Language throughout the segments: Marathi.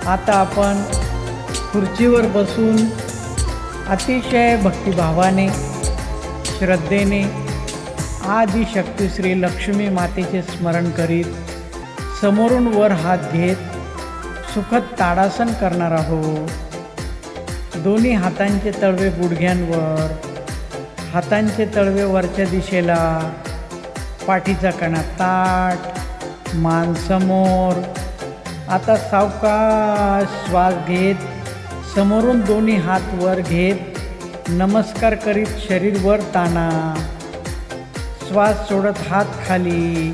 आता आपण खुर्चीवर बसून अतिशय भक्तिभावाने श्रद्धेने आदिशक्ती श्री लक्ष्मी मातेचे स्मरण करीत समोरून वर हात घेत सुखद ताडासन करणार आहोत। दोन्ही हातांचे तळवे गुडघ्यांवर, हातांचे तळवे वरच्या दिशेला, पाठीचा कणा ताठ, मान समोर। आता सावकाश श्वास घेत समोरून दोन्ही हात वर घेत नमस्कार करीत शरीर वर ताणा। श्वास सोडत हात खाली।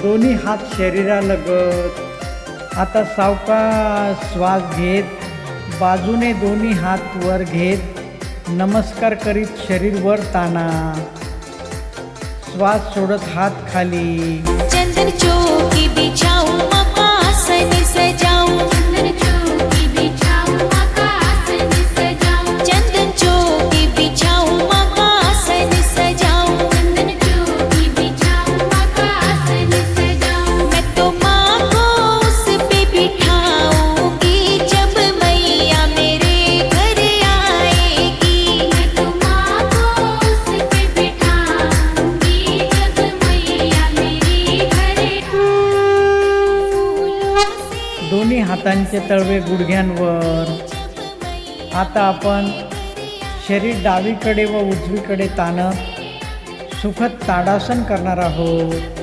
दोन्ही हात शरीरालगत। आता सावकाश श्वास घेत बाजूने दोन्ही हात वर घेत नमस्कार करीत शरीर वर ताणा। श्वास सोडत हात खाली। चंदन चौकी बिछाऊं आसन सजाऊं, चंदन चौकी बिछाऊं आसन सजाऊं, चंदन चौकी बिछाऊं आसन सजाऊं, चंदन चौकी बिछाऊं आसन सजाऊं। मैं तो माँ को उस पे बिठाऊंगी जब मैया मेरे घर आएगी। मैं तो माँ को उस पे बिठाऊंगी जब मैया मेरे घर दोन्ही हातांचे तळवे गुडघ्यांवर। आता आपण शरीर डावीकडे व उजवीकडे ताणत सुखद ताडासन करणार आहोत।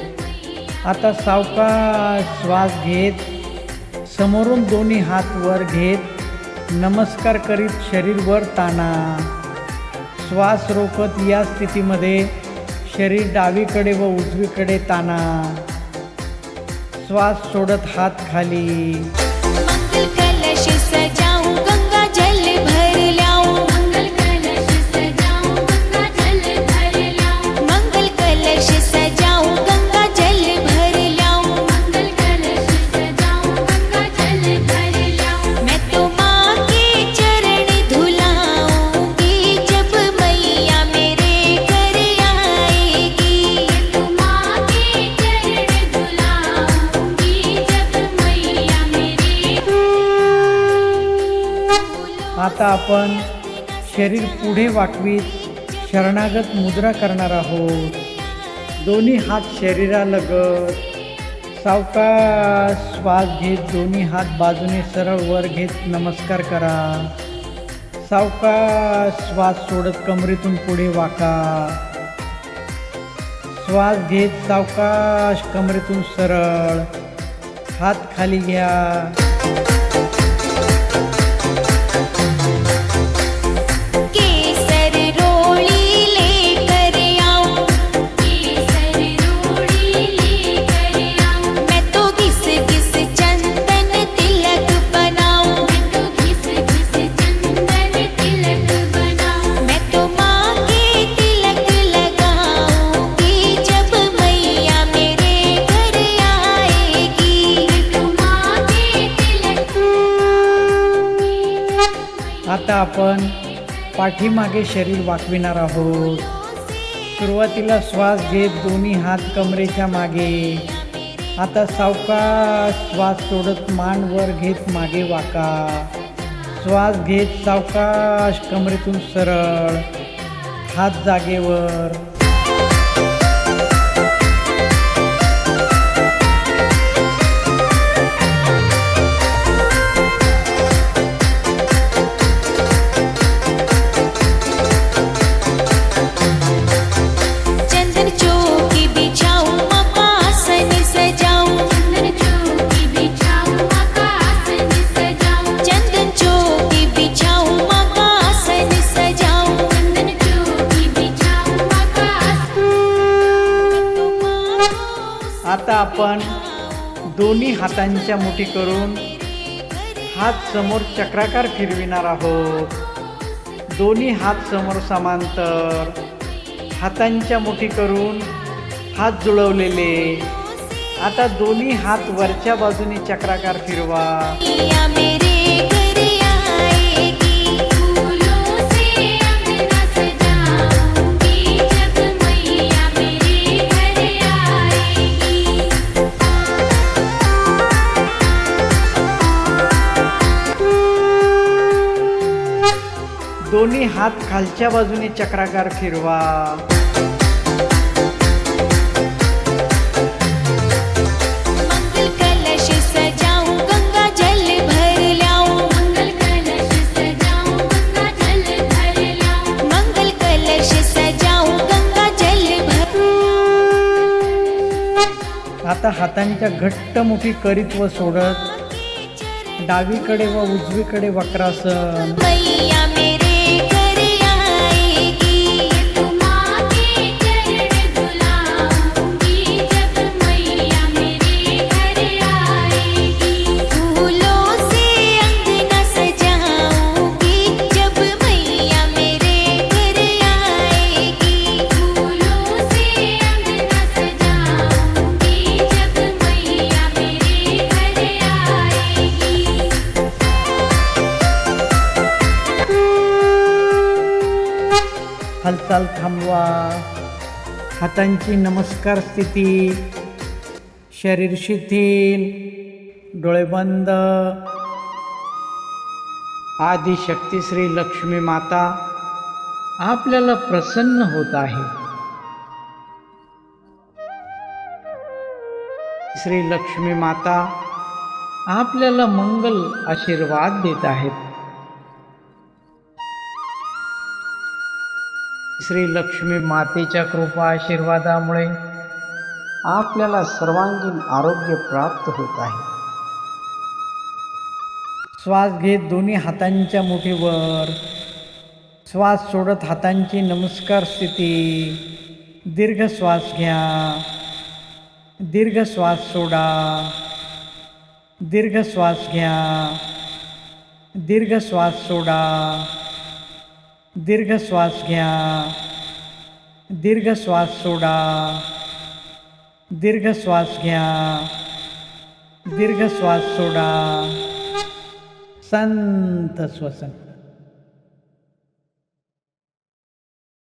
आता सावकाश श्वास घेत समोरून दोन्ही हात वर घेत नमस्कार करीत शरीर वर ताणा। श्वास रोखत या स्थितीमध्ये शरीर डावीकडे व उजवीकडे ताणा। श्वास सोडत हात खाली। मंगल कलश सजाऊं गंगा जल भर लाऊं, मंगल कलश सजाऊं गंगा जल भर लाऊं, मंगल कलश सजाऊं गंगा जल भर लाऊं, मंगल कलश सजाऊं गंगा जल भर लाऊं। मैं तो माँ के चरण धुलाऊंगी जब मैया मेरे घर आएगी। मैं तो माँ के चरण धुलाऊंगी जब मैया मेरे। आता आपण शरीर पुढे वाकवीत शरणागत मुद्रा करणार आहोत। दोन्ही हात शरीरालगत। सावकाश श्वास घेत दोन्ही हात बाजूने सरळ वर घेत नमस्कार करा। सावकाश श्वास सोडत कमरेतून पुढे वाका। श्वास घेत सावकाश कमरेतून सरळ हात खाली घ्या। केसर रोली लेकर आऊं, केसर रोली लेकर आऊं, मैं तो घिस घिस चंदन तिलक बनाऊं, मैं तो घिस घिस चंदन तिलक बनाऊं। मैं तो माँ के तिलक लगाऊंगी जब मैया मेरे घर आएगी। मैं तो माँ के तिलक। आता आपण पाठीमागे शरीर वाकविणार आहोत। सुरुवातीला श्वास घेत दोन्ही हात कमरेच्या मागे। आता सावकाश श्वास सोडत मान वर घेत मागे वाका। श्वास घेत सावकाश कमरेतून सरळ हात जागेवर। चंदन चौकी बिछाऊं आसन सजाऊं, चंदन चौकी बिछाऊं आसन सजाऊं, चंदन चौकी बिछाऊं आसन सजाऊं, चंदन चौकी बिछाऊं आता आपण दोन्ही हातांच्या मुठी करून हात समोर चक्राकार फिरविणार आहोत. दोन्ही हात समोर समांतर, हातांच्या मुठी करून हात जुळवलेले. आता दोन्ही हात वरच्या बाजूने चक्राकार फिरवा. मैया मेरे घर आएगी, फूलों से अंगना सजाऊंगी, जब मैया मेरे घर आएगी. दोन्ही हात खालच्या बाजूने चक्राकार फिरवा. मंगल कलश सजाऊं, गंगा जल भर लाऊं. मंगल कलश सजाऊं, गंगा जल भर लाऊं. मंगल कलश सजाऊं, गंगा जल भर. आता हातांच्या घट्ट मुठी करीत व सोडत डावीकडे व उजवीकडे वक्रासन. मैया मेरे घर आएगी, माँ के चरण धुलाऊंगी, जब मैया मेरे घर आएगी. फूलों से अंगना सजाऊंगी, जब मैया मेरे घर आएगी. फूलों से अंगना सजाऊंगी, जब मैया मेरे घर आएगी. हालचाल थांबवा. हातांची नमस्कार स्थिती. शरीर शिथिल, डोळे बंद. आदिशक्ती श्री लक्ष्मी माता आपल्याला प्रसन्न होत आहे. श्री लक्ष्मी माता आपल्याला मंगल आशीर्वाद देत आहेत. श्री लक्ष्मी मातेच्या कृपा आशीर्वादामुळे आपल्याला सर्वांगीण आरोग्य प्राप्त होत आहे. श्वास घेत दोन्ही हातांच्या मुठीवर, श्वास सोडत हातांची नमस्कार स्थिती. दीर्घ श्वास घ्या, दीर्घ श्वास सोडा. दीर्घ श्वास घ्या, दीर्घ श्वास सोडा. दीर्घ श्वास घ्या, दीर्घ श्वास सोडा. दीर्घ श्वास घ्या, दीर्घ श्वास सोडा. संत श्वसन.